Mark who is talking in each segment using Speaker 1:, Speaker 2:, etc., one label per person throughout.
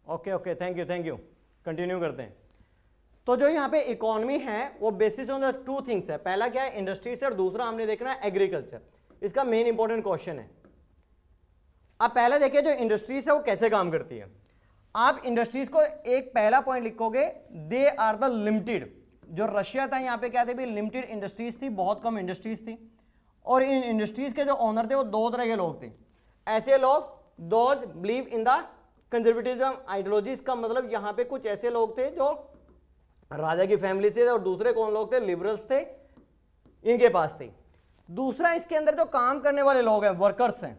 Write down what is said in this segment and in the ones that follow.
Speaker 1: Okay okay, thank you. Continue करते हैं। तो जो यहाँ पे इकोनॉमी है वो basis on the two things है। पहला क्या है, इंडस्ट्री से, और दूसरा हमने देखना है एग्रीकल्चर। इसका मेन इंपॉर्टेंट क्वेश्चन है। अब पहले देखिए जो इंडस्ट्रीज है वो कैसे काम करती है। आप इंडस्ट्रीज को एक पहला पॉइंट लिखोगे, दे आर द लिमिटेड। जो रशिया था यहाँ पे क्या थे भी, लिमिटेड इंडस्ट्रीज थी, बहुत कम इंडस्ट्रीज थी। और इन इंडस्ट्रीज के जो ऑनर थे वो दो तरह के लोग थे। ऐसे लोग those believe in the conservatism ideologies, का मतलब यहाँ पे कुछ ऐसे लोग थे जो राजा की फैमिली से थे, और दूसरे कौन लोग थे, लिबरल्स थे, इनके पास थे। दूसरा इसके अंदर जो काम करने वाले लोग हैं, वर्कर्स हैं,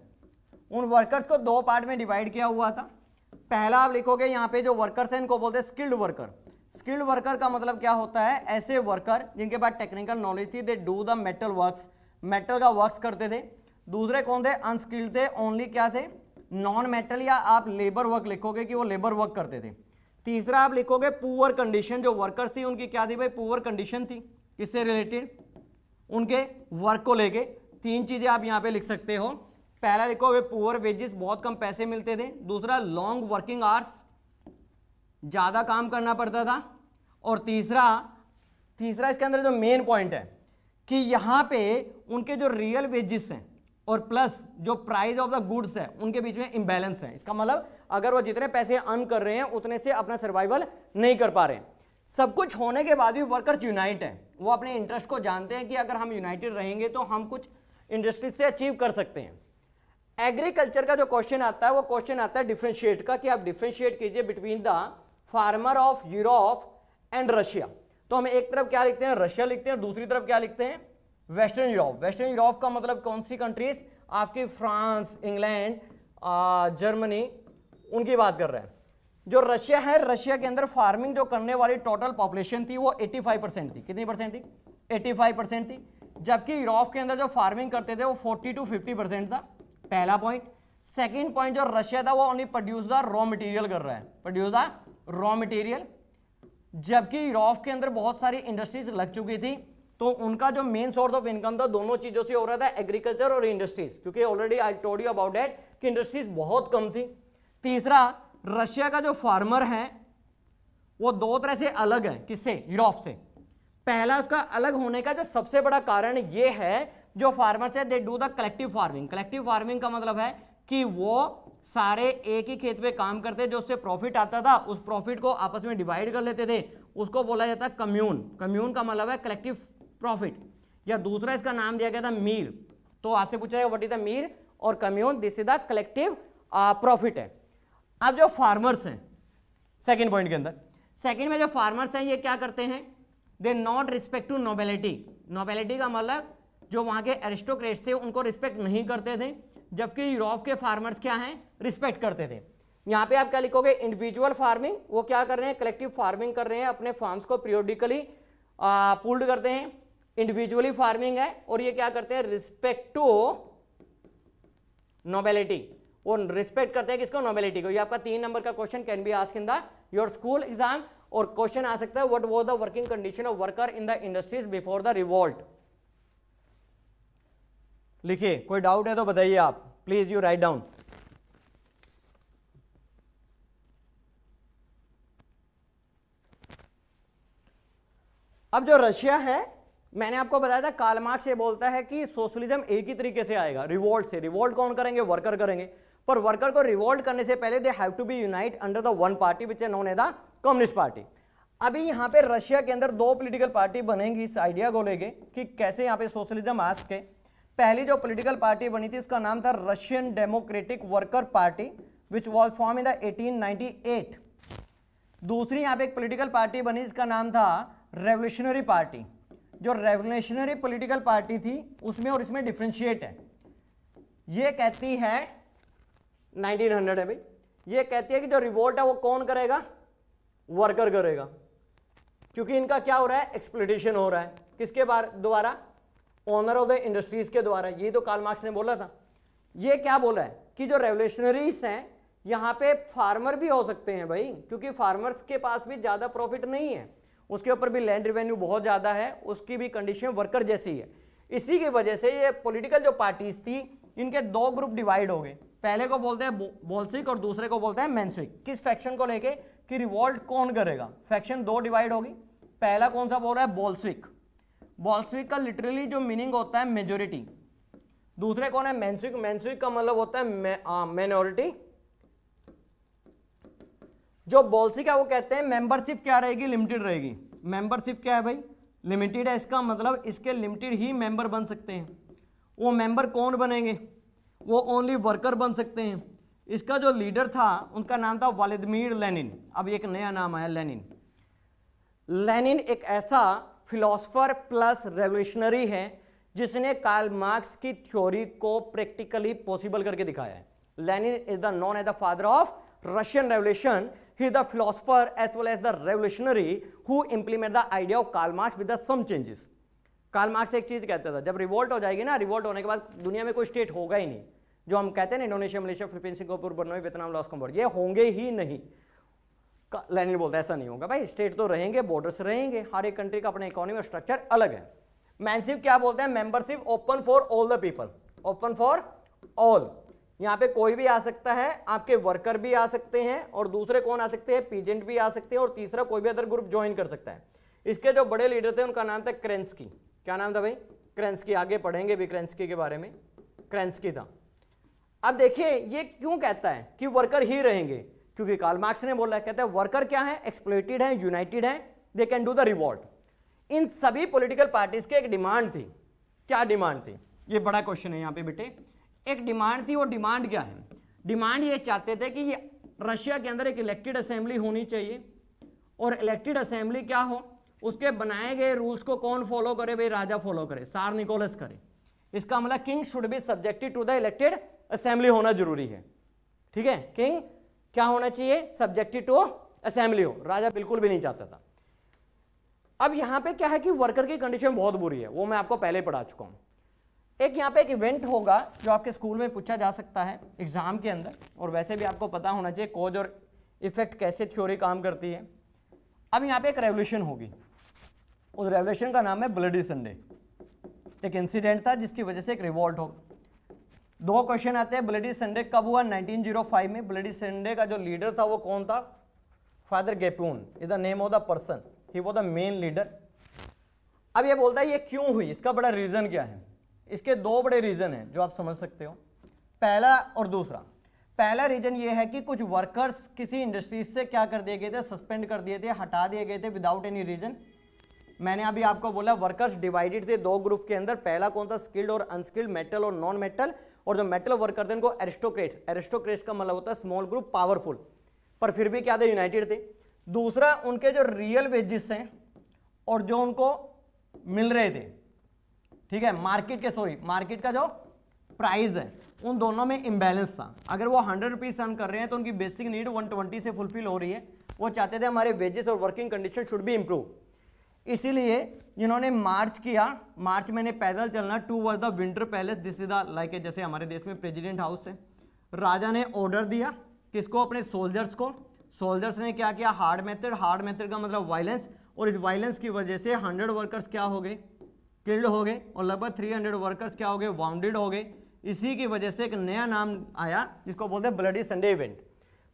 Speaker 1: उन वर्कर्स को दो पार्ट में डिवाइड किया हुआ था। पहला आप लिखोगे यहाँ पे जो वर्कर्स हैं इनको बोलते हैं स्किल्ड वर्कर। स्किल्ड वर्कर का मतलब क्या होता है, ऐसे वर्कर जिनके पास टेक्निकल नॉलेज थी, they do the metal works, metal का वर्क्स करते थे। दूसरे कौन थे, अनस्किल्ड थे, ओनली क्या थे, नॉन मेटल, या आप लेबर वर्क लिखोगे कि वो लेबर वर्क करते थे। तीसरा आप लिखोगे पुअर कंडीशन, जो वर्कर्स थी उनकी क्या थी भाई, पुअर कंडीशन थी। किससे रिलेटेड, उनके वर्क को लेके। तीन चीजें आप यहाँ पे लिख सकते हो। पहला लिखोगे पुअर वेजेस, बहुत कम पैसे मिलते थे। दूसरा लॉन्ग वर्किंग आवर्स, ज्यादा काम करना पड़ता था। और तीसरा इसके अंदर जो मेन पॉइंट है कि यहाँ पे उनके जो रियल वेजेस हैं और प्लस जो प्राइस ऑफ द गुड्स है उनके बीच में इम्बैलेंस है। इसका मतलब अगर वो जितने पैसे अर्न कर रहे हैं उतने से अपना सर्वाइवल नहीं कर पा रहे हैं। सब कुछ होने के बाद भी वर्कर्स यूनाइट है, वो अपने इंटरेस्ट को जानते हैं कि अगर हम यूनाइटेड रहेंगे तो हम कुछ इंडस्ट्री से अचीव कर सकते हैं। एग्रीकल्चर का जो क्वेश्चन आता है वो क्वेश्चन आता है डिफरेंशिएट का, कि आप डिफरेंशिएट कीजिए between the farmer of Europe and Russia. तो हम एक तरफ क्या लिखते हैं, रशिया लिखते हैं, दूसरी तरफ क्या लिखते हैं, वेस्टर्न यूरोप। वेस्टर्न यूरोप का मतलब कौन सी कंट्रीज, आपकी फ्रांस, इंग्लैंड, जर्मनी, उनकी बात कर रहे हैं। जो रशिया है, रशिया के अंदर फार्मिंग जो करने वाली टोटल पॉपुलेशन थी वो 85% थी। कितनी परसेंट थी, 85% थी। जबकि यूरोप के अंदर जो फार्मिंग करते थे वो 40 to 50% था। पहला पॉइंट। सेकेंड पॉइंट, जो रशिया था वो only produce the raw material कर रहा है, प्रोड्यूस द रॉ मटेरियल। जबकि यूरोप के अंदर बहुत सारी इंडस्ट्रीज लग चुकी थी, तो उनका जो मेन सोर्स ऑफ इनकम था दोनों चीजों से हो रहा था, एग्रीकल्चर और इंडस्ट्रीज, क्योंकि already I told you about that कि इंडस्ट्रीज बहुत कम थी। तीसरा, रशिया का जो फार्मर है वो दो तरह से अलग है, किससे, यूरोप से। पहला, उसका अलग होने का जो सबसे बड़ा कारण ये है, जो फार्मर्स है they do the collective farming. Collective farming का मतलब है कि वो सारे एक ही खेत पे काम करते, जो उससे प्रॉफिट आता था उस प्रॉफिट को आपस में डिवाइड कर लेते थे, उसको बोला जाता है कम्यून। कम्यून का मतलब है कलेक्टिव प्रॉफिट, या दूसरा इसका नाम दिया गया था मीर। तो आपसे पूछा जाएगा व्हाट इज द मीर और commune, this is the collective profit है। अब जो फार्मर्स हैं सेकंड पॉइंट के अंदर, सेकंड में जो फार्मर्स हैं ये क्या करते हैं, they not respect to nobility. Nobility का मतलब जो वहां के एरिस्टोक्रेट्स थे उनको रिस्पेक्ट नहीं करते थे, जबकि यूरोप के फार्मर्स क्या हैं, रिस्पेक्ट करते थे। यहाँ पे आप क्या लिखोगे, इंडिविजुअल फार्मिंग, वो क्या कर रहे हैं, कलेक्टिव फार्मिंग कर रहे हैं, अपने फार्म्स को पीरियोडिकली पूल्ड करते हैं। इंडिविजुअली फार्मिंग है, और ये क्या करते हैं, रिस्पेक्ट टू नोबेलिटी, और रिस्पेक्ट करते हैं किसको, नोबेलिटी को। ये आपका 3 नंबर का question can be asked in the your school exam, और क्वेश्चन आ सकता है what was the working condition of worker in the industries before the revolt. लिखिए, कोई डाउट है तो बताइए आप, प्लीज यू राइट डाउन। अब जो रशिया है, मैंने आपको बताया था कार्ल मार्क्स ये बोलता है कि सोशलिज्म एक ही तरीके से आएगा, रिवोल्ट से। रिवोल्ट कौन करेंगे, वर्कर करेंगे, पर वर्कर को रिवोल्ट करने से पहले they have to be unite under the one party which is known as the communist party. अभी यहाँ पे रशिया के अंदर 2 पॉलिटिकल पार्टी बनेंगी इस आइडिया को लेके कि कैसे यहाँ पे सोशलिज्म आ सके। पहली जो पॉलिटिकल पार्टी बनी थी उसका नाम था Russian democratic worker party which was form in the 1898। दूसरी यहाँ पे एक पॉलिटिकल पार्टी बनी जिसका नाम था रेवोल्यूशनरी पार्टी। जो रेवोल्यूशनरी पॉलिटिकल पार्टी थी उसमें और इसमें डिफरेंशिएट है। ये कहती है 1900 है भाई, ये कहती है कि जो रिवोल्ट है वो कौन करेगा, वर्कर करेगा, क्योंकि इनका क्या हो रहा है, एक्सप्लॉयटेशन हो रहा है। किसके द्वारा, ओनर ऑफ द इंडस्ट्रीज के द्वारा। ये तो कार्ल मार्क्स ने बोला था। ये क्या बोला है कि जो रेवोल्यूशनरीज हैं यहाँ पे फार्मर भी हो सकते हैं भाई, क्योंकि फार्मर्स के पास भी ज्यादा प्रॉफिट नहीं है, उसके ऊपर भी लैंड रेवेन्यू बहुत ज्यादा है, उसकी भी कंडीशन वर्कर जैसी है। इसी की वजह से ये पॉलिटिकल जो पार्टीज थी इनके 2 ग्रुप डिवाइड हो गए। पहले को बोलते हैं बोल्शेविक और दूसरे को बोलते हैं मेंशेविक। किस फैक्शन को लेके कि रिवोल्ट कौन करेगा, फैक्शन दो डिवाइड होगी। पहला कौन सा बोल रहा है, बोल्शेविक। बोल्शेविक का लिटरली जो मीनिंग होता है मेजोरिटी। दूसरे कौन है, मेंशेविक। मेंशेविक का मतलब होता है माइनॉरिटी। जो बोल्शेविक है वो कहते हैं मेंबरशिप क्या रहेगी, लिमिटेड रहेगी। मेंबरशिप क्या है भाई, लिमिटेड है। इसका मतलब इसके लिमिटेड ही मेंबर बन सकते हैं। वो मेंबर कौन बनेंगे, वो ओनली वर्कर बन सकते हैं। इसका जो लीडर था उनका नाम था व्लादिमीर लेनिन। अब एक नया नाम आया, लेनिन। लेनिन एक ऐसा फिलोसफर प्लस रेवोल्यूशनरी है जिसने कार्ल मार्क्स की थ्योरी को प्रैक्टिकली पॉसिबल करके दिखाया है। Lenin is the known as the father of Russian revolution. He is the philosopher as well as the revolutionary who implement the idea of Karl Marx with the some changes. Karl Marx एक चीज कहता था, जब revolt हो जाएगी ना, revolt होने के बाद दुनिया में कोई स्टेट होगा ही नहीं। जो हम कहते हैं ना, Indonesia, Malaysia, Philippine, Singapore, Brunei, Vietnam, Laos, Cambodia, ये होंगे ही नहीं। लेनिन बोलता है ऐसा नहीं होगा भाई, स्टेट तो रहेंगे, बॉर्डर्स रहेंगे, हर एक कंट्री का अपना इकोनॉमी और स्ट्रक्चर अलग है। मेंशेविक क्या बोलते हैं, membership open for all the people, open for all. यहाँ पे कोई भी आ सकता है, आपके वर्कर भी आ सकते हैं, और दूसरे कौन आ सकते हैं, पीजेंट भी आ सकते हैं, और तीसरा कोई भी अदर ग्रुप ज्वाइन कर सकता है। इसके जो बड़े लीडर थे उनका नाम था क्रेंस्की। क्या नाम था भाई, क्रेंस्की। आगे पढ़ेंगे भी क्रेंस्की के बारे में, क्रेंस्की था। अब देखिए ये क्यों कहता है कि वर्कर ही रहेंगे, क्योंकि कार्ल मार्क्स ने बोला है, कहता है वर्कर क्या है, एक्सप्लॉइटेड है, यूनाइटेड है, they can do the revolt. इन सभी पॉलिटिकल पार्टीज की एक डिमांड थी। क्या डिमांड थी, ये बड़ा क्वेश्चन है यहाँ पे बेटे। एक डिमांड थी, वो डिमांड क्या है, डिमांड ये चाहते थे कि ये रशिया के अंदर एक इलेक्टेड असेंबली होनी चाहिए, और इलेक्टेड असेंबली क्या हो, उसके बनाए गए रूल्स को कौन फॉलो करे भाई, राजा फॉलो करे, सार निकोलस करे। इसका मतलब king should be subjected to the elected assembly होना जरूरी है। ठीक है, किंग क्या होना चाहिए, सब्जेक्टेड टू असेंबली हो, राजा बिल्कुल भी नहीं चाहता था। अब यहां पे क्या है कि वर्कर की कंडीशन बहुत बुरी है, वो मैं आपको पहले पढ़ा चुका हूं। एक यहाँ पे एक इवेंट होगा जो आपके स्कूल में पूछा जा सकता है एग्जाम के अंदर, और वैसे भी आपको पता होना चाहिए कॉज और इफेक्ट कैसे थ्योरी काम करती है। अब यहाँ पे एक रेवोल्यूशन होगी, उस रेवोल्यूशन का नाम है ब्लडी संडे। एक इंसिडेंट था जिसकी वजह से एक रिवोल्ट हो। दो क्वेश्चन आते हैं, ब्लडी संडे कब हुआ, 1905 में। ब्लडी संडे का जो लीडर था वो कौन था, Father Gapon is the name of the person, he was the main leader. अब ये बोलता है ये क्यों हुई, इसका बड़ा रीजन क्या है। इसके दो बड़े रीजन हैं जो आप समझ सकते हो, पहला और दूसरा। पहला रीजन ये है कि कुछ वर्कर्स किसी इंडस्ट्रीज से क्या कर दिए गए थे, सस्पेंड कर दिए थे, हटा दिए गए थे विदाउट एनी रीजन। मैंने अभी आपको बोला वर्कर्स डिवाइडेड थे दो ग्रुप के अंदर, पहला कौन था, स्किल्ड और अनस्किल्ड, मेटल और नॉन मेटल। और जो मेटल वर्कर थे उनको एरिस्टोक्रेट्स, एरिस्टोक्रेट्स का मतलब होता है स्मॉल ग्रुप, पावरफुल, पर फिर भी क्या थे, यूनाइटेड थे। दूसरा, उनके जो रियल वेजेस हैं और जो उनको मिल रहे थे, ठीक है, मार्केट का जो प्राइस है, उन दोनों में इम्बैलेंस था। अगर वो 100 रुपीज अर्न कर रहे हैं तो उनकी बेसिक नीड 120 से फुलफिल हो रही है। वो चाहते थे हमारे वेजेस और working condition should be improve. इसीलिए इन्होंने मार्च किया, मार्च में पैदल चलना toward the winter palace. This is the like जैसे हमारे देश में प्रेसिडेंट हाउस है। राजा ने ऑर्डर दिया किसको, अपने सोल्जर्स को। सोल्जर्स ने क्या किया, हार्ड मेथड। हार्ड मेथड का मतलब वायलेंस, और इस वायलेंस की वजह से 100 वर्कर्स क्या हो गए, किल्ड हो गए, और लगभग 300 वर्कर्स क्या हो गए, वाउंडेड हो गए। इसी की वजह से एक नया नाम आया जिसको बोलते हैं ब्लडी संडे इवेंट।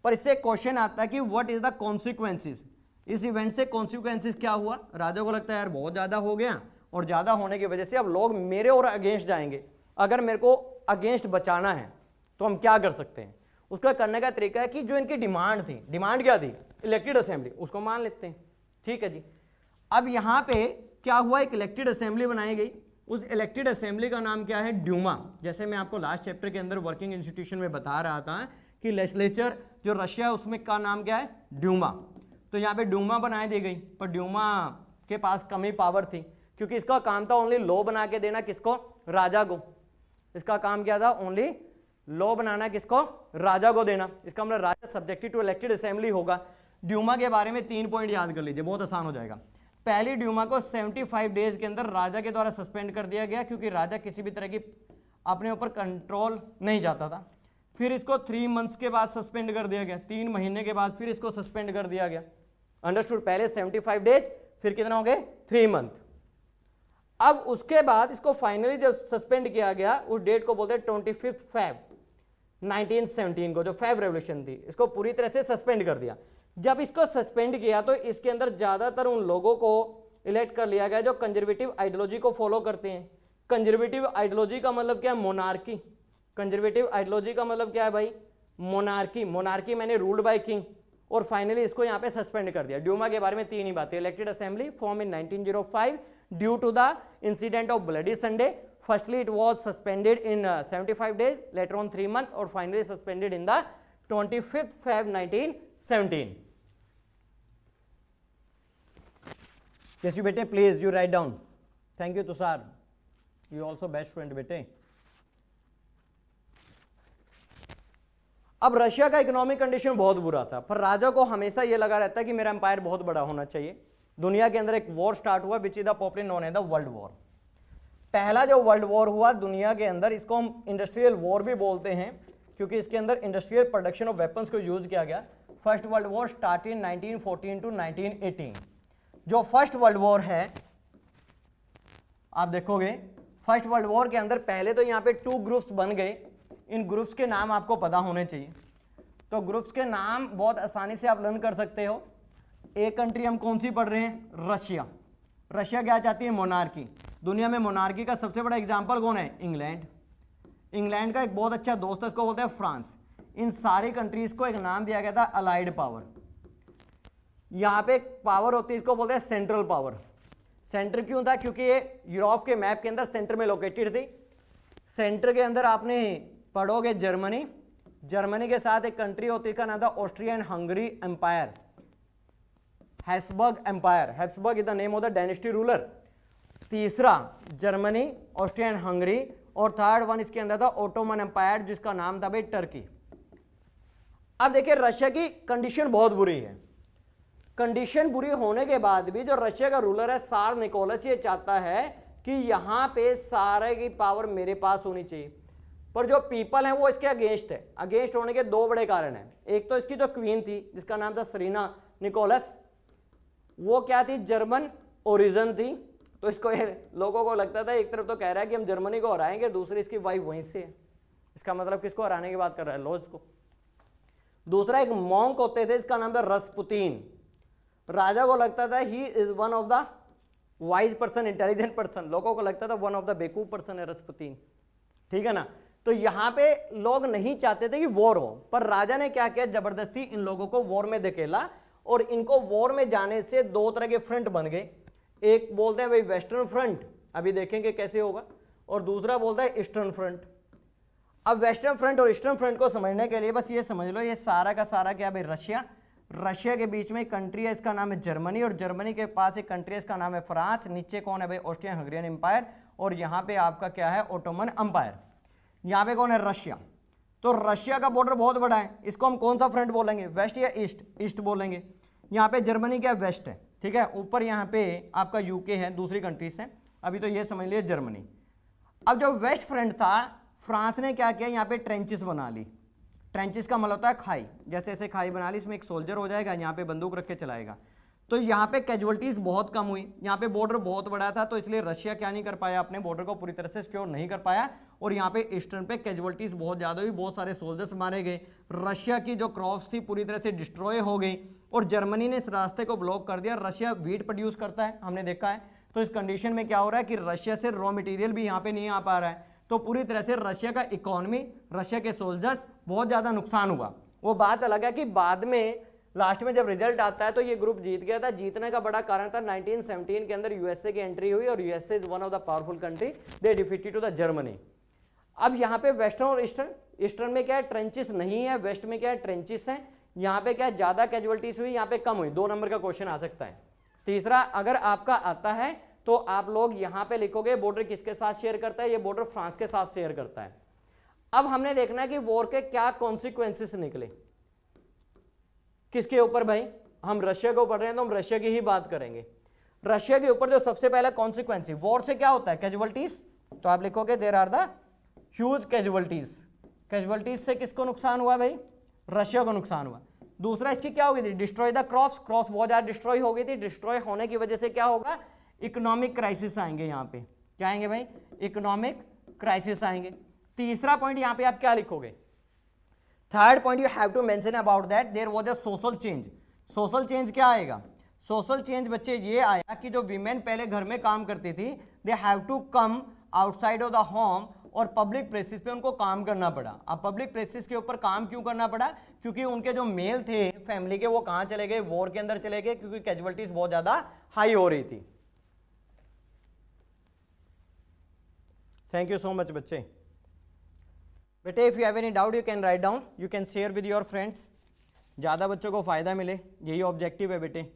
Speaker 1: पर इससे क्वेश्चन आता है कि व्हाट इज द कॉन्सिक्वेंसेस, इस इवेंट से कॉन्सिक्वेंसेस क्या हुआ। राजा को लगता है यार बहुत ज़्यादा हो गया, और ज़्यादा होने की वजह से अब लोग मेरे और अगेंस्ट जाएंगे। अगर मेरे को अगेंस्ट बचाना है तो हम क्या कर सकते हैं। उसका करने का तरीका है कि जो इनकी डिमांड थी, डिमांड क्या थी, इलेक्टेड असेंबली, उसको मान लेते हैं। ठीक है जी। अब यहाँ पे क्या हुआ, एक इलेक्टेड असेंबली बनाई गई। उस इलेक्टेड असेंबली का नाम क्या है, ड्यूमा। जैसे मैं आपको लास्ट चैप्टर के अंदर वर्किंग इंस्टीट्यूशन में बता रहा था कि लेजिस्लेचर जो रशिया है उसमें का नाम क्या है, ड्यूमा। तो यहाँ पे ड्यूमा बनाई दी गई, पर ड्यूमा के पास कम ही पावर थी, क्योंकि इसका काम था ओनली लॉ बना के देना किसको, राजा को। इसका काम क्या था, ओनली लॉ बनाना किसको, राजा को देना। इसका मतलब राजा सब्जेक्टेड टू इलेक्टेड असेंबली होगा। ड्यूमा के बारे में 3 पॉइंट याद कर लीजिए, बहुत आसान हो जाएगा। पहली, ड्यूमा को 75 डेज के अंदर राजा के द्वारा सस्पेंड कर दिया गया, क्योंकि राजा किसी भी तरह की अपने ऊपर कंट्रोल नहीं चाहता था। फिर इसको 3 मंथ्स के बाद सस्पेंड कर दिया गया, 3 महीने के बाद फिर इसको सस्पेंड कर दिया गया। अंडरस्टूड, पहले 75 डेज, फिर कितना हो गए, 3 मंथ। अब उसके बाद इसको फाइनली जब सस्पेंड किया गया, उस डेट को बोलते हैं 25 फेब 1917 को, जो फेब रेवोल्यूशन थी, इसको पूरी तरह से सस्पेंड कर दिया। जब इसको सस्पेंड किया तो इसके अंदर ज्यादातर उन लोगों को इलेक्ट कर लिया गया जो कंजर्वेटिव आइडियोलॉजी को फॉलो करते हैं। कंजर्वेटिव आइडियोलॉजी का मतलब क्या है? मोनार्की। कंजर्वेटिव आइडियोलॉजी का मतलब क्या है भाई? मोनार्की। मोनार्की मैंने रूल्ड बाय किंग। और फाइनली इसको यहाँ पे सस्पेंड कर दिया। ड्यूमा के बारे में 3 ही बातें। Elected assembly form in 1905 due to the incident of bloody Sunday. Firstly it was suspended in 75 days, later on 3 months, और finally suspended in the 25th Feb 1917। Yes, you बेटे please you write down. Thank you Tushar, you also best student बेटे। अब Russia का economic condition बहुत बुरा था, पर राजा को हमेशा यह लगा रहता है कि मेरा एम्पायर बहुत बड़ा होना चाहिए। दुनिया के अंदर एक वॉर स्टार्ट हुआ which is the popularly known as the world war. पहला जो वर्ल्ड वॉर हुआ दुनिया के अंदर, इसको हम इंडस्ट्रियल वॉर भी बोलते हैं क्योंकि इसके अंदर इंडस्ट्रियल प्रोडक्शन ऑफ वेपन्स को यूज किया गया। First world war start in 1914 to 1918। जो फर्स्ट वर्ल्ड वॉर है आप देखोगे, फर्स्ट वर्ल्ड वॉर के अंदर पहले तो यहाँ पे 2 ग्रुप्स बन गए। इन ग्रुप्स के नाम आपको पता होने चाहिए। तो ग्रुप्स के नाम बहुत आसानी से आप लर्न कर सकते हो। एक कंट्री हम कौन सी पढ़ रहे हैं? रशिया। रशिया क्या चाहती है? मोनार्की। दुनिया में मोनार्की का सबसे बड़ा एग्जाम्पल कौन है? इंग्लैंड। इंग्लैंड का एक बहुत अच्छा दोस्त है, उसको बोलते हैं फ्रांस। इन सारी कंट्रीज को एक नाम दिया गया था अलाइड पावर। यहाँ पे एक पावर होती है, इसको बोलते हैं सेंट्रल पावर। सेंटर क्यों था? क्योंकि ये यूरोप के मैप के अंदर सेंटर में लोकेटेड थी। सेंटर के अंदर आपने पढ़ोगे जर्मनी। जर्मनी के साथ एक कंट्री होती है, इसका नाम था Austria and Hungary empire, Habsburg empire. Habsburg is the name of the dynasty ruler. तीसरा जर्मनी, ऑस्ट्रिया एंड हंगरी, और थर्ड वन इसके अंदर था ओटोमन एम्पायर जिसका नाम था भाई टर्की। अब देखिए रशिया की कंडीशन बहुत बुरी है। कंडीशन बुरी होने के बाद भी जो रशिया का रूलर है सार निकोलस, ये चाहता है कि यहां पे सारे की पावर मेरे पास होनी चाहिए। पर जो पीपल है वो इसके अगेंस्ट है। अगेंस्ट होने के 2 बड़े कारण हैं। एक तो इसकी जो क्वीन थी जिसका नाम था सरीना निकोलस, वो क्या थी? जर्मन ओरिजिन थी। तो इसको लोगों को लगता था, एक तरफ तो कह रहा है कि हम जर्मनी को हराएंगे, दूसरी इसकी वाइफ वहीं से है। इसका मतलब किसको हराने की बात कर रहा है? लॉज को। दूसरा एक मॉन्क होते थे, इसका नाम था रसपुतीन। राजा को लगता था he is one of the wise person, intelligent person. लोगों को लगता था वन ऑफ द बेवकूफ पर्सन है रसपुतीन। ठीक है ना? तो यहां पे लोग नहीं चाहते थे कि वॉर हो, पर राजा ने क्या किया? जबरदस्ती इन लोगों को वॉर में धकेला। और इनको वॉर में जाने से 2 तरह के फ्रंट बन गए। एक बोलते हैं भाई वेस्टर्न फ्रंट, अभी देखेंगे कैसे होगा, और दूसरा बोलता है ईस्टर्न फ्रंट। अब वेस्टर्न फ्रंट और ईस्टर्न फ्रंट को समझने के लिए बस ये समझ लो, ये सारा का सारा क्या भाई? रशिया। रशिया के बीच में एक कंट्री है, इसका नाम है जर्मनी, और जर्मनी के पास एक कंट्री है, इसका नाम है फ्रांस। नीचे कौन है भाई? Austrian Hungarian empire. और यहाँ पे आपका क्या है? Ottoman empire. यहाँ पे कौन है? रशिया। तो रशिया का बॉर्डर बहुत बड़ा है, इसको हम कौन सा फ्रंट बोलेंगे? वेस्ट या ईस्ट? ईस्ट बोलेंगे। यहाँ पे जर्मनी क्या? वेस्ट है। ठीक है, ऊपर यहाँ पे आपका यूके है, दूसरी कंट्रीज है। अभी तो ये समझ लिया जर्मनी। अब जो वेस्ट फ्रंट था, फ्रांस ने क्या किया? यहाँ पे ट्रेंचेस बना ली। ट्रेंचेस का मतलब होता है खाई। जैसे ऐसे खाई बना ली, इसमें एक सोल्जर हो जाएगा, यहाँ पे बंदूक रख के चलाएगा। तो यहाँ पे कैजुअलिटीज बहुत कम हुई। यहाँ पे बॉर्डर बहुत बड़ा था, तो इसलिए रशिया क्या नहीं कर पाया? अपने बॉर्डर को पूरी तरह से सिक्योर नहीं कर पाया। और यहाँ पे ईस्टर्न पे कैजुअलिटीज बहुत ज़्यादा हुई, बहुत सारे सोल्जर्स मारे गए। रशिया की जो क्रॉप्स थी पूरी तरह से डिस्ट्रॉय हो गई, और जर्मनी ने इस रास्ते को ब्लॉक कर दिया। रशिया वीट प्रोड्यूस करता है, हमने देखा है। तो इस कंडीशन में क्या हो रहा है कि रशिया से रॉ मटेरियल भी यहाँ पे नहीं आ पा रहा है। तो पूरी तरह से रशिया का इकोनॉमी, रशिया के सोल्जर्स बहुत ज़्यादा नुकसान हुआ। वो बात अलग है कि बाद में लास्ट में जब रिजल्ट आता है तो ये ग्रुप जीत गया था। जीतने का बड़ा कारण था 1917 के अंदर यूएसए की एंट्री हुई, और USA is one of the powerful country, they defeated to the Germany. अब यहाँ पे वेस्टर्न और ईस्टर्न, ईस्टर्न में क्या है? ट्रेंचेस नहीं है, वेस्ट में क्या है? ट्रेंचेस है। यहाँ पे क्या है? ज्यादा कैजुअलिटीज हुई, यहाँ पे कम हुई। 2 नंबर का क्वेश्चन आ सकता है। तीसरा, अगर आपका आता है तो आप लोग यहाँ पे लिखोगे बॉर्डर किसके साथ शेयर करता है? ये बॉर्डर फ्रांस के साथ शेयर करता है। अब हमने देखना है कि वॉर के क्या कॉन्सिक्वेंसेस निकले किसके ऊपर भाई? हम रशिया को पढ़ रहे हैं तो हम रशिया की ही बात करेंगे। रशिया के ऊपर जो सबसे पहला कॉन्सिक्वेंस, वॉर से क्या होता है? कैजुअलिटीज। तो आप लिखोगे there are the huge casualties. Casualties से किसको नुकसान हुआ भाई? रशिया को नुकसान हुआ। दूसरा इसकी क्या हो गई थी? Destroy the crops. क्रॉप्स बहुत ज्यादा डिस्ट्रॉय हो गई थी। डिस्ट्रॉय होने की वजह से क्या होगा? इकोनॉमिक क्राइसिस आएंगे। यहाँ पे क्या आएंगे भाई? इकोनॉमिक क्राइसिस आएंगे। तीसरा पॉइंट यहाँ पे आप क्या लिखोगे? Third point you have to mention about that there was a social change. Social change क्या आएगा? सोशल चेंज बच्चे ये आया कि जो वीमेन पहले घर में काम करती थी, they have to come outside of the home और पब्लिक प्लेसेस पे उनको काम करना पड़ा। अब पब्लिक प्लेसेस के ऊपर काम क्यों करना पड़ा? क्योंकि उनके जो मेल थे फैमिली के वो कहाँ चले गए? वॉर के अंदर चले गए, क्योंकि कैजुअलिटीज बहुत ज्यादा हाई हो रही थी। थैंक यू सो मच बच्चे। बेटे if you have any doubt you can write down, you can share with your friends, ज़्यादा बच्चों को फायदा मिले, यही ऑब्जेक्टिव है बेटे।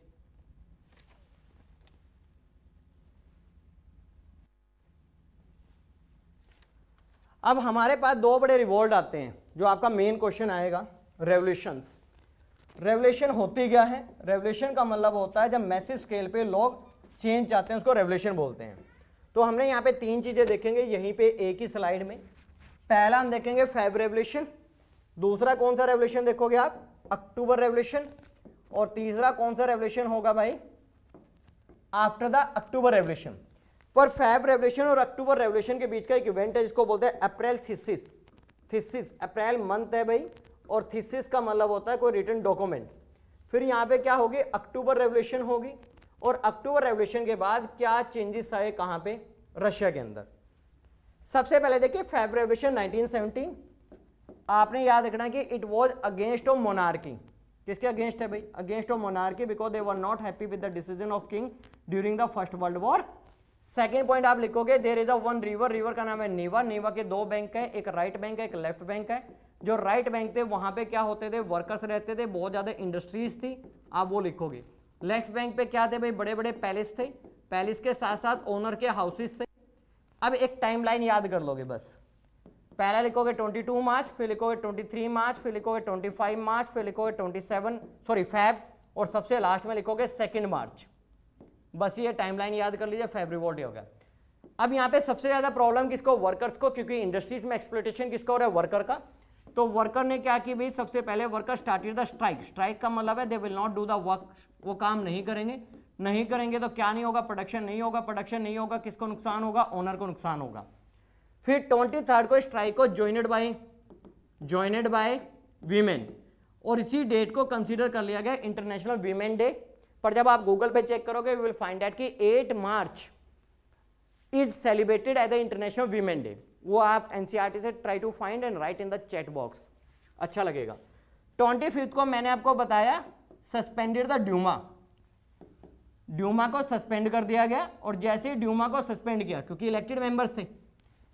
Speaker 1: अब हमारे पास दो बड़े रिवोल्ट आते हैं, जो आपका मेन क्वेश्चन आएगा, रेवोल्यूशंस। रेवोल्यूशन होती क्या है? रेवोल्यूशन का मतलब होता है जब मैसिव स्केल पे लोग चेंज चाहते हैं, उसको रेवोल्यूशन बोलते हैं। तो हमने यहाँ पे तीन चीजें देखेंगे यहीं पे एक ही स्लाइड में। पहला हम देखेंगे फेब रेवोल्यूशन, दूसरा कौन सा रेवोल्यूशन देखोगे आप? अक्टूबर रेवोल्यूशन, और तीसरा कौन सा रेवोल्यूशन होगा भाई? After the October revolution. पर फेब रेवोल्यूशन और अक्टूबर रेवोल्यूशन के बीच का एक इवेंट है जिसको बोलते हैं April thesis. Thesis April month है भाई, और थीसिस का मतलब होता है कोई रिटन डॉक्यूमेंट। फिर यहाँ पे क्या होगी? अक्टूबर रेवोल्यूशन होगी, और अक्टूबर रेवोल्यूशन के बाद क्या चेंजेस आए कहाँ पे? रशिया के अंदर। सबसे पहले देखिए फेब रेवोल्यूशन 1917, आपने याद रखना कि it was against of monarchy. किसके अगेंस्ट है भाई? Against of monarchy, because they were not happy with the decision of king during the first world war. Second point आप लिखोगे there is a one river, river का नाम है नीवा। नीवा के दो बैंक है, एक राइट बैंक है, एक लेफ्ट बैंक है। जो राइट बैंक थे वहां पे क्या होते थे? वर्कर्स रहते थे, बहुत ज्यादा इंडस्ट्रीज थी, आप वो लिखोगे। लेफ्ट बैंक पे क्या थे भाई? बड़े बड़े पैलेस थे, पैलेस के साथ साथ ओनर के हाउसेस थे। अब एक टाइमलाइन याद कर लोगे बस। पहला लिखोगे 22 मार्च, फिर लिखोगे 23 मार्च, फिर लिखोगे 25 मार्च, फिर लिखोगे 27 फेब, और सबसे लास्ट में लिखोगे 2 मार्च। बस ये टाइमलाइन याद कर लीजिए, फेब रिवॉल्ट हो गया। अब यहाँ पे सबसे ज्यादा प्रॉब्लम किसको? वर्कर्स को, क्योंकि इंडस्ट्रीज में एक्सप्लॉयटेशन किसका हो रहा है? वर्कर का। तो वर्कर ने क्या की भाई? सबसे पहले worker started the strike. Strike का मतलब है they will not do the work, वो काम नहीं करेंगे। नहीं करेंगे तो क्या नहीं होगा? प्रोडक्शन नहीं होगा। प्रोडक्शन नहीं होगा, किसको नुकसान होगा? ओनर को नुकसान होगा। फिर 23 को स्ट्राइक को ज्वाइनेड बाय वीमेन, और इसी डेट को कंसीडर कर लिया गया इंटरनेशनल वीमेन डे। पर जब आप गूगल पे चेक करोगे यू विल फाइंड दैट कि 8 March is celebrated as the international women day. वो आप एनसीईआरटी से try to find and write in the chat box, अच्छा लगेगा। 25 को मैंने आपको बताया सस्पेंडेड द ड्यूमा। ड्यूमा को सस्पेंड कर दिया गया, और जैसे ही ड्यूमा को सस्पेंड किया, क्योंकि इलेक्टेड मेंबर्स थे,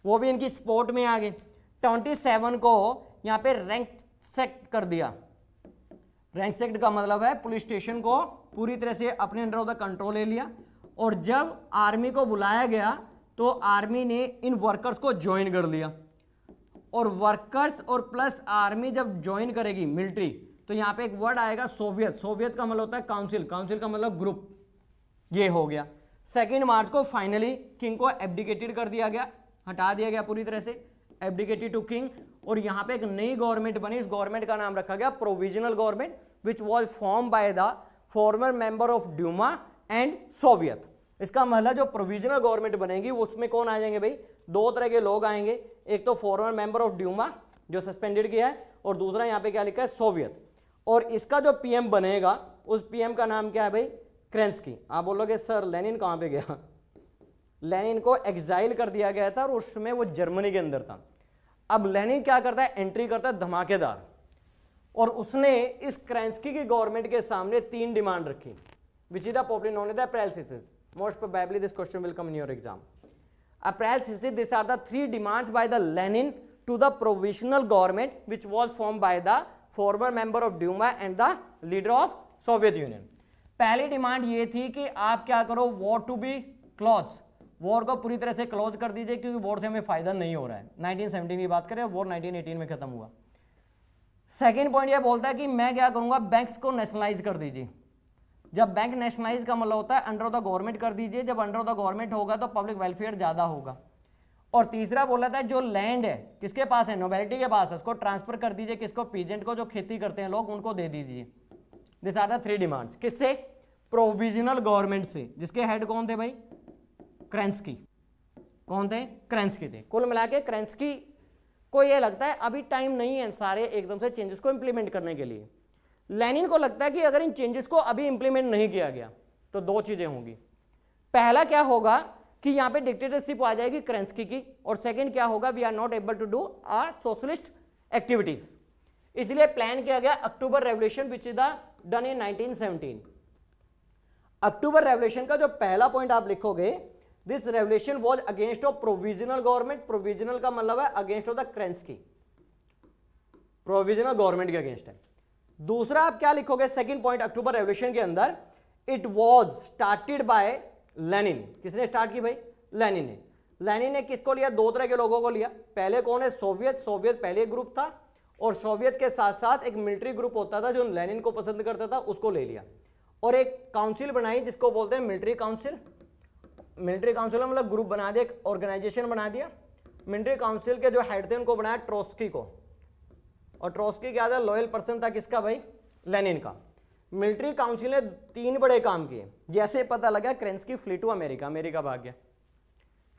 Speaker 1: वो भी इनकी सपोर्ट में आ गए। 27 को यहाँ पे रैंक सेक्ट कर दिया। रैंक सेक्ट का मतलब है पुलिस स्टेशन को पूरी तरह से अपने अंडर ऑफ द कंट्रोल ले लिया, और जब आर्मी को बुलाया गया तो आर्मी ने इन वर्कर्स को ज्वाइन कर लिया। और वर्कर्स और प्लस आर्मी जब ज्वाइन करेगी मिलिट्री, तो यहाँ पे एक वर्ड आएगा सोवियत। सोवियत का मतलब होता है काउंसिल, काउंसिल का मतलब ग्रुप। ये हो गया। 2 मार्च को फाइनली किंग को एब्डिकेटेड कर दिया गया, हटा दिया गया पूरी तरह से, एब्डिकेटेड टू किंग। और यहाँ पे एक नई गवर्नमेंट बनी, इस गवर्नमेंट का नाम रखा गया provisional government, which was form by the former member of Duma and Soviet. इसका मतलब जो प्रोविजनल गवर्नमेंट बनेगी उसमें कौन आ जाएंगे भाई? 2 तरह के लोग आएंगे, एक तो फॉर्मर मेंबर ऑफ ड्यूमा जो सस्पेंडेड किया है, और दूसरा यहाँ पे क्या लिखा है? सोवियत। और इसका जो पीएम बनेगा उस पीएम का नाम क्या है भाई? क्रेंस्की। आप बोलोगे सर लेनिन कहाँ पे गया? लेनिन को एग्जाइल कर दिया गया था, और उसमें वो जर्मनी के अंदर था। अब लेनिन क्या करता है? एंट्री करता है धमाकेदार, और उसने इस क्रेंस्की की गवर्नमेंट के सामने 3 डिमांड रखी, which is the popularly known as the April thesis. Most probably this question will come in your exam. April thesis, this are the 3 demands by the Lenin to the provisional government which was form by the former member of Duma and the leader of Soviet union. पहली demand ये थी कि आप क्या करो? War to be close, war को पूरी तरह से क्लोज कर दीजिए, क्योंकि वॉर से हमें फायदा नहीं हो रहा है। 1917 की बात करें, वॉर 1918 में खत्म हुआ। सेकेंड पॉइंट यह बोलता है कि मैं क्या करूंगा? बैंक्स को नेशनलाइज कर दीजिए। जब बैंक नेशनलाइज का मतलब होता है अंडर ऑफ द गवर्नमेंट कर दीजिए। जब अंडर ऑफ द गवर्नमेंट होगा तो पब्लिक वेलफेयर ज्यादा होगा। और तीसरा बोला था जो लैंड है किसके पास है? नोबेलिटी के पास है, उसको ट्रांसफर कर दीजिए। किसको? पीजेंट को, जो खेती करते हैं लोग, उनको दे दीजिए। This are the 3 demands. किससे? प्रोविजनल गवर्नमेंट से, जिसके हेड कौन थे भाई? क्रेंस्की। कौन थे? क्रेंस्की थे। कुल मिला के क्रेंस्की ये लगता है अभी टाइम नहीं है सारे एकदम से चेंजेस को इंप्लीमेंट करने के लिए। लेनिन को लगता है कि अगर इन चेंजेस को अभी इंप्लीमेंट नहीं किया गया तो दो चीजें होंगी, पहला क्या होगा कि यहां पे डिक्टेटरशिप आ जाएगी केरेंस्की की, और सेकंड क्या होगा, we are not able to do our socialist activities. इसलिए प्लान किया गया October revolution which is done in 1917। October revolution का जो पहला पॉइंट आप लिखोगे, this revolution was against of provisional government. Provisional का मतलब है against of the Kerensky, provisional government के अगेंस्ट है। दूसरा आप क्या लिखोगे सेकंड पॉइंट अक्टूबर रेवोल्यूशन के अंदर, it was started by Lenin. किसने स्टार्ट की भाई, लेनिन ने। लेनिन ने किसको लिया, दो तरह के लोगों को लिया। पहले कौन है, सोवियत। सोवियत पहले ग्रुप था, और सोवियत के साथ साथ एक मिलिट्री ग्रुप होता था जो लेनिन को पसंद करता था, उसको ले लिया, और एक काउंसिल बनाई जिसको बोलते हैं मिलिट्री काउंसिल। मिलिट्री काउंसिल मतलब ग्रुप बना दिया, एक ऑर्गेनाइजेशन बना दिया। मिलिट्री काउंसिल के जो हेड थे उनको बनाया ट्रोस्की को, और ट्रोस्की क्या था, लॉयल पर्सन था किसका भाई, लेनिन का। मिलिट्री काउंसिल ने तीन बड़े काम किए। जैसे पता लगा केरेंस्की फ्ली टू अमेरिका, अमेरिका भाग गया।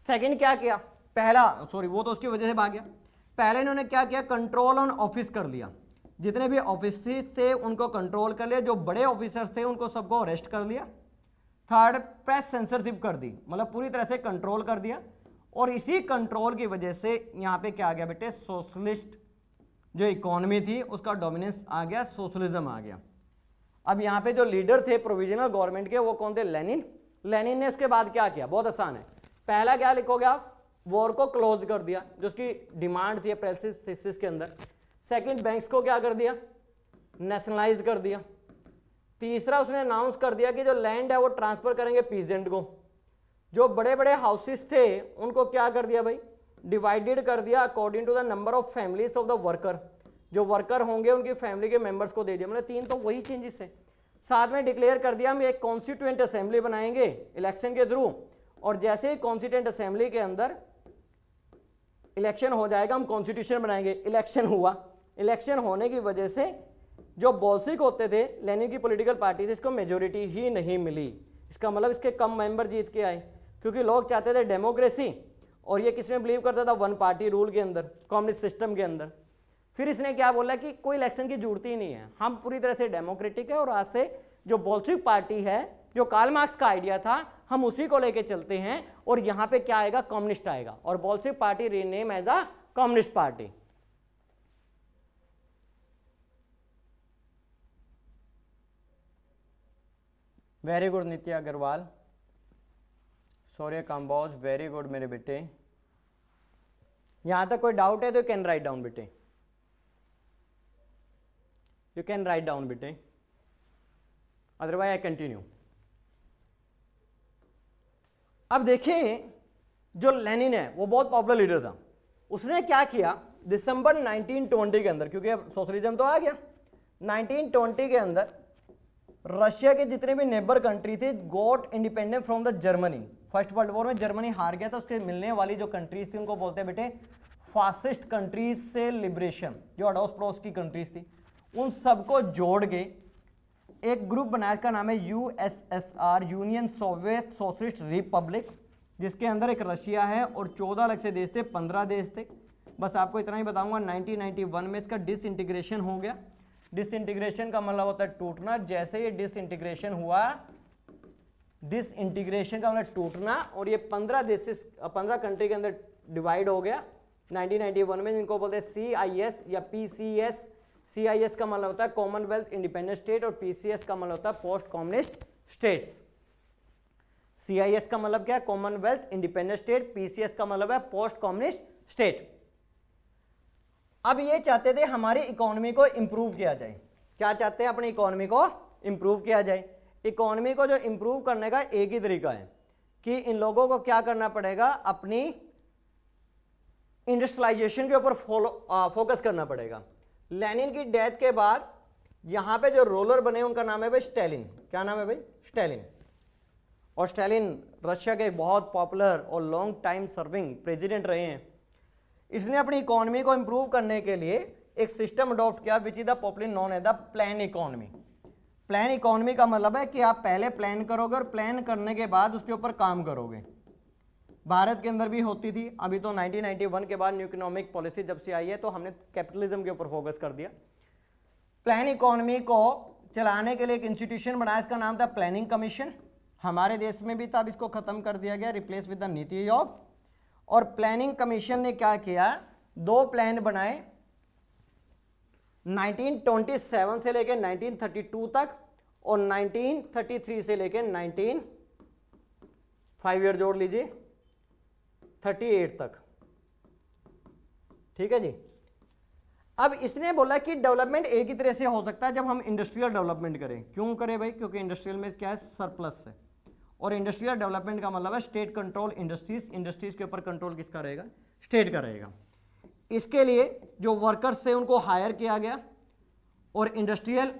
Speaker 1: सेकंड क्या किया, पहला सॉरी वो तो उसकी वजह से भाग गया। पहले इन्होंने क्या किया, कंट्रोल ऑन ऑफिस कर लिया। जितने भी ऑफिस थे उनको कंट्रोल कर लिया, जो बड़े ऑफिसर्स थे उनको सबको अरेस्ट कर लिया। थर्ड, प्रेस सेंसरशिप कर दी, मतलब पूरी तरह से कंट्रोल कर दिया। और इसी कंट्रोल की वजह से यहाँ पे क्या आ गया बेटे, सोशलिस्ट जो इकोनॉमी थी उसका डोमिनेंस आ गया, सोशलिज्म आ गया। अब यहाँ पे जो लीडर थे प्रोविजनल गवर्नमेंट के वो कौन थे, लेनिन। लेनिन ने उसके बाद क्या किया, बहुत आसान है। पहला क्या लिखोगे आप, वॉर को क्लोज कर दिया, जो उसकी डिमांड थी अप्रैलिस थीसिस के अंदर। सेकंड, बैंक्स को क्या कर दिया, नेशनलाइज कर दिया। तीसरा, उसने अनाउंस कर दिया कि जो लैंड है वो ट्रांसफर करेंगे पीजेंट को। जो बड़े बड़े हाउसेस थे उनको क्या कर दिया भाई, डिवाइडेड कर दिया according to the number of families of the worker. जो वर्कर होंगे उनकी फैमिली के मेंबर्स को दे दिया, मतलब तीन तो वही चेंजेस है। साथ में डिक्लेयर कर दिया हम एक कॉन्स्टिट्यूएंट असेंबली बनाएंगे इलेक्शन के थ्रू, और जैसे ही कॉन्स्टिट्यूएंट असेंबली के अंदर इलेक्शन हो जाएगा हम कॉन्स्टिट्यूशन बनाएंगे। इलेक्शन हुआ, इलेक्शन होने की वजह से जो बोल्शिक होते थे, लेनिन की पॉलिटिकल पार्टी थी, इसको मेजोरिटी ही नहीं मिली। इसका मतलब इसके कम मेंबर जीत के आए, क्योंकि लोग चाहते थे डेमोक्रेसी, और ये किसमें बिलीव करता था, वन पार्टी रूल के अंदर, कम्युनिस्ट सिस्टम के अंदर। फिर इसने क्या बोला कि कोई इलेक्शन की जरूरत ही नहीं है, हम पूरी तरह से डेमोक्रेटिक है, और आज से जो बोल्शिक पार्टी है, जो कार्ल मार्क्स का आइडिया था, हम उसी को लेके चलते हैं, और यहाँ पे क्या आएगा, कम्युनिस्ट आएगा, और Bolshevik party rename as a communist party. Very good Nitya Agrawal, Saurya Kamboj, very good मेरे बेटे। यहां तक कोई डाउट है तो यू कैन राइट डाउन बेटे, यू कैन राइट डाउन बेटे, अदरवाइज आई कंटिन्यू। अब देखिए जो लेनिन है वो बहुत पॉपुलर लीडर था। उसने क्या किया, दिसंबर 1920 के अंदर, क्योंकि अब सोशलिज्म तो आ गया, 1920 के अंदर रशिया के जितने भी नेबर कंट्री थे got independent from the Germany. First world war में जर्मनी हार गया था, उसके मिलने वाली जो कंट्रीज थी उनको बोलते हैं बेटे फासिस्ट कंट्रीज से लिबरेशन। जो अडोस पड़ोस की कंट्रीज थी उन सबको जोड़ के एक ग्रुप बनाया, का नाम है USSR, union Soviet socialist Republic, जिसके अंदर एक रशिया है और 14 अलग से देश थे, 15 देश थे। बस आपको इतना ही बताऊंगा, 1991 में इसका डिसइंटीग्रेशन हो गया। डिसइंटीग्रेशन का मतलब होता है टूटना। जैसे ये डिसइंटीग्रेशन हुआ, डिसइंटीग्रेशन का मतलब टूटना, और ये 15 देश 15 कंट्री के अंदर डिवाइड हो गया 1991 में, जिनको बोलते हैं CIS या PCS। CIS का मतलब होता है कॉमनवेल्थ इंडिपेंडेंट स्टेट, और PCS का मतलब होता है पोस्ट कम्युनिस्ट स्टेट्स। CIS का मतलब क्या है, कॉमनवेल्थ इंडिपेंडेंट स्टेट, PCS का मतलब है पोस्ट कम्युनिस्ट स्टेट। अब ये चाहते थे हमारी इकोनॉमी को इंप्रूव किया जाए। क्या चाहते हैं, अपनी इकोनॉमी को इंप्रूव किया जाए। इकोनॉमी को जो इंप्रूव करने का एक ही तरीका है कि इन लोगों को क्या करना पड़ेगा, अपनी इंडस्ट्रियलाइजेशन के ऊपर फोकस करना पड़ेगा। लेनिन की डेथ के बाद यहां पे जो रोलर बने उनका नाम है भाई स्टालिन। क्या नाम है भाई, स्टालिन। और स्टालिन रशिया के बहुत पॉपुलर और लॉन्ग टाइम सर्विंग प्रेसिडेंट रहे हैं। इसने अपनी इकोनॉमी को इंप्रूव करने के लिए एक सिस्टम अडॉप्ट किया which is the popularly known as the plan economy. Plan economy का मतलब है कि आप पहले प्लान करोगे और प्लान करने के बाद उसके ऊपर काम करोगे। भारत के अंदर भी होती थी, अभी तो 1991 के बाद न्यू इकोनॉमिक पॉलिसी जब से आई है तो हमने कैपिटलिज्म के ऊपर फोकस कर दिया। प्लान इकोनॉमी को चलाने के लिए एक इंस्टीट्यूशन बनाया, इसका नाम था प्लानिंग कमीशन। हमारे देश में भी था, अब इसको खत्म कर दिया गया, replace with the NITI Aayog. और प्लानिंग कमीशन ने क्या किया, 2 प्लान बनाए 1927 से लेकर 1932 तक और 1933 से लेकर 5 ईयर जोड़ लीजिए 38 तक। ठीक है जी। अब इसने बोला कि डेवलपमेंट एक ही तरह से हो सकता है जब हम इंडस्ट्रियल डेवलपमेंट करें। क्यों करें भाई? क्योंकि इंडस्ट्रियल में क्या है, सरप्लस है। और इंडस्ट्रियल डेवलपमेंट का मतलब है स्टेट कंट्रोल इंडस्ट्रीज। इंडस्ट्रीज के ऊपर कंट्रोल किसका रहेगा? स्टेट का रहेगा। इसके लिए जो वर्कर्स थे उनको हायर किया गया और इंडस्ट्रियल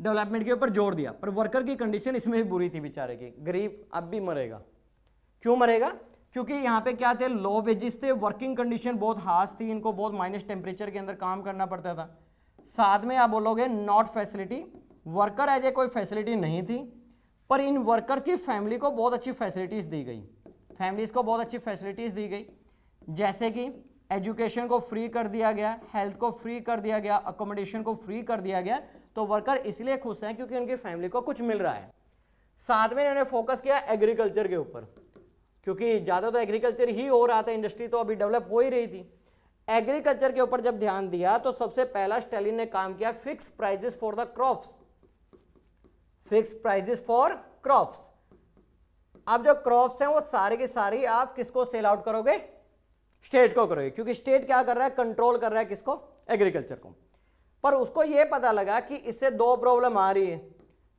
Speaker 1: डेवलपमेंट के ऊपर जोर दिया। पर वर्कर की कंडीशन इसमें भी बुरी थी बेचारे की, गरीब अब भी मरेगा। क्यों मरेगा? क्योंकि यहाँ पे क्या थे, लो वेजेस थे, वर्किंग कंडीशन बहुत हार्श थी, इनको बहुत माइनस टेम्परेचर के अंदर काम करना पड़ता था। साथ में आप बोलोगे not facility, worker as a कोई फैसिलिटी नहीं थी, पर इन वर्कर्स की फैमिली को बहुत अच्छी फैसिलिटीज़ दी गई। फैमिलीज़ को बहुत अच्छी फैसिलिटीज़ दी गई, जैसे कि एजुकेशन को फ्री कर दिया गया, हेल्थ को फ्री कर दिया गया, अकोमोडेशन को फ्री कर दिया गया। तो वर्कर इसलिए खुश हैं क्योंकि उनकी फैमिली को कुछ मिल रहा है। साथ में इन्होंने फोकस किया एग्रीकल्चर के ऊपर, क्योंकि ज़्यादा तो एग्रीकल्चर ही हो रहा था, इंडस्ट्री तो अभी डेवलप हो ही रही थी। एग्रीकल्चर के ऊपर जब ध्यान दिया तो सबसे पहला स्टालिन ने काम किया fix prices for the crops. Fix prices for crops. अब जो क्रॉप्स हैं वो सारे के सारी आप किसको सेल आउट करोगे? स्टेट को करोगे, क्योंकि स्टेट क्या कर रहा है, कंट्रोल कर रहा है किसको? एग्रीकल्चर को। पर उसको ये पता लगा कि इससे 2 प्रॉब्लम आ रही है।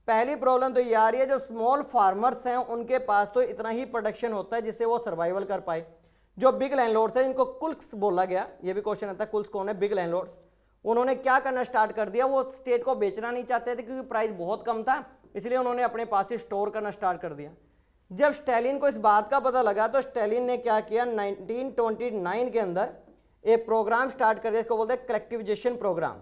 Speaker 1: पहली प्रॉब्लम तो ये आ रही है, जो स्मॉल फार्मर्स हैं उनके पास तो इतना ही प्रोडक्शन होता है जिससे वो सर्वाइवल कर पाए। जो बिग लैंडलॉर्ड्स हैं, इनको कुल्स बोला गया, ये भी क्वेश्चन आता है कुल्स कौन है? Big landlords. उन्होंने क्या करना स्टार्ट कर दिया, वो स्टेट को बेचना नहीं चाहते थे क्योंकि प्राइस बहुत कम था, इसलिए उन्होंने अपने पास ही स्टोर करना स्टार्ट कर दिया। जब स्टालिन को इस बात का पता लगा तो स्टालिन ने क्या किया, 1929 के अंदर एक प्रोग्राम स्टार्ट कर दिया, इसको बोलते हैं कलेक्टिविजेशन प्रोग्राम।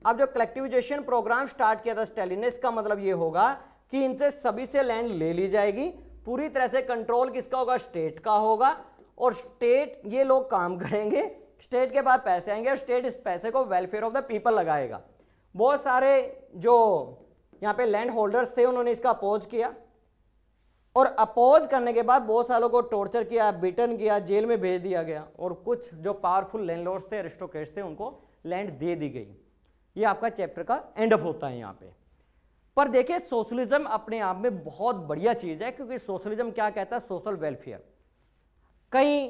Speaker 1: अब जो कलेक्टिविजेशन प्रोग्राम स्टार्ट किया था स्टालिन ने, इसका मतलब ये होगा कि इनसे सभी से लैंड ले ली जाएगी, पूरी तरह से कंट्रोल किसका होगा? स्टेट का होगा। और स्टेट, ये लोग काम करेंगे, स्टेट के पास पैसे आएंगे और स्टेट इस पैसे को वेलफेयर ऑफ द पीपल लगाएगा। बहुत सारे जो यहाँ पे लैंड होल्डर्स थे उन्होंने इसका अपोज किया, और अपोज करने के बाद बहुत सालों को टॉर्चर किया, बीटन किया, जेल में भेज दिया गया, और कुछ जो पावरफुल लैंडलॉर्ड्स थे, एरिस्टोक्रेट्स थे, उनको लैंड दे दी गई। ये आपका चैप्टर का एंड अप होता है यहाँ पे। पर देखिए सोशलिज्म अपने आप में बहुत बढ़िया चीज है, क्योंकि सोशलिज्म क्या कहता है? Social welfare. कई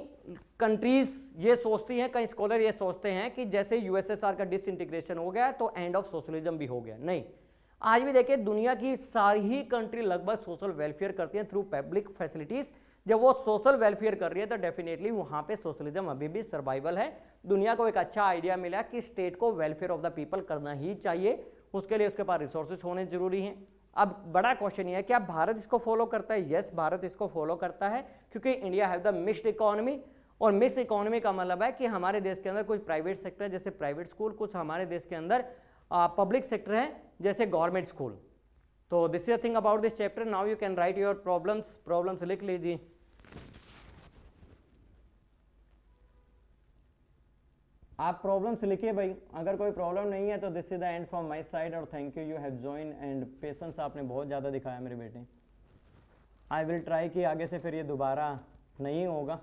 Speaker 1: कंट्रीज ये सोचती हैं, कई स्कॉलर ये सोचते हैं कि जैसे यूएसएसआर का डिसइंटीग्रेशन हो गया तो एंड ऑफ सोशलिज्म भी हो गया। नहीं, आज भी देखिए दुनिया की सारी ही कंट्री लगभग सोशल वेलफेयर करती हैं थ्रू पब्लिक फैसिलिटीज। जब वो सोशल वेलफेयर कर रही है तो डेफिनेटली वहाँ पे सोशलिज्म अभी भी सर्वाइवल है। दुनिया को एक अच्छा आइडिया मिला कि स्टेट को वेलफेयर ऑफ द पीपल करना ही चाहिए, उसके लिए उसके पास रिसोर्सेज होने जरूरी हैं। अब बड़ा क्वेश्चन ये है, क्या भारत इसको फॉलो करता है? यस, भारत इसको फॉलो करता है, क्योंकि India have the mixed economy. और मिक्स इकोनॉमी का मतलब है कि हमारे देश के अंदर कुछ प्राइवेट सेक्टर जैसे प्राइवेट स्कूल, कुछ हमारे देश के अंदर पब्लिक सेक्टर है जैसे गवर्नमेंट स्कूल। तो this is the thing about this chapter. Now you can write your problems लिख लीजिए। आप प्रॉब्लम्स लिखिए भाई, अगर कोई प्रॉब्लम नहीं है तो this is the end from my side. और thank you have join and patience आपने बहुत ज़्यादा दिखाया मेरे बेटे। आई विल ट्राई कि आगे से फिर ये दोबारा नहीं होगा।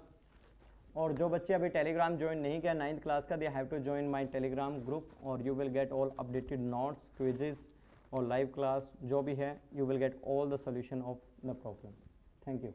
Speaker 1: और जो बच्चे अभी टेलीग्राम ज्वाइन नहीं किया 9th क्लास का, they have to join my Telegram group, और you will get all updated notes, quizzes और लाइव क्लास जो भी है, you will get all the solution of the problem. Thank you.